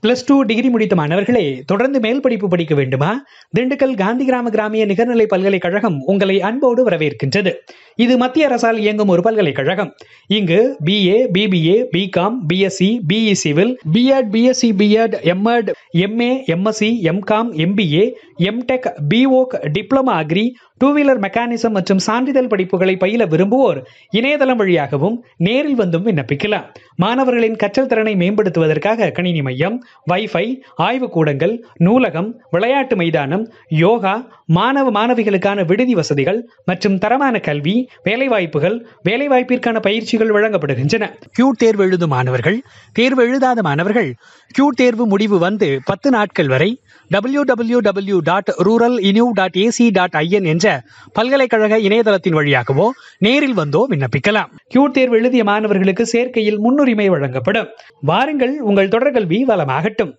+2 degree முடித்த மாணவர்களே, தொடர்ந்து மேல் படிப்பு படிக்க வேண்டுமா? திண்டுக்கல் காந்தி கிராமிய நிகர்நிலை பல்கலைக்கழகம் உங்களை அன்போடு வரவேற்கின்றது. இது மத்திய அரசால் இயங்கும் ஒரு பல்கலைக்கழகம். இங்கு BA, BBA, BCom, BSc, BE civil, B.Ed, BSc, B.Ed, M.Ed, MA, MSc, MCom, MBA, MTech, BVoc, diploma agri, two wheeler mechanism மற்றும் சான்றிதழ் படிப்புகளை பயில விரும்புவோர் இணையதளம் வழியாகவும் நேரில் வந்தும் விண்ணப்பிக்கலாம். மாணவர்களின் கற்றல் திறனை மேம்படுத்துவதற்காக கணினி மையம், வைஃபை, ஆய்வுக்கூடங்கள், நூலகம், விளையாட்டு மைதானம், யோகா, மாணவிகளுக்கான விடுதி வசதிகள் மற்றும் தரமான கல்வி, வேலைவாய்ப்புகள், வேலைவாய்ப்பிற்கான பயிற்சிகள் வழங்கப்படுகின்றன. கியூட் தேர்வு எழுதும் மாணவர்கள், தேர்வு எழுதாத மாணவர்கள், கியூட் தேர்வு முடிவு வந்து 10 நாட்கள் வரை www.ruralinu.ac.in என்ற பல்கலைக்கழக இணையதளத்தின் வழியாகவோ நேரில் வந்தோ விண்ணப்பிக்கலாம். கியூட் தேர்வு எழுதிய மாணவர்களுக்கு சேர்க்கையில் முன்னுரிமை வழங்கப்படும். வாருங்கள், உங்கள் தொடர்கல்வி வளமாகட்டும்.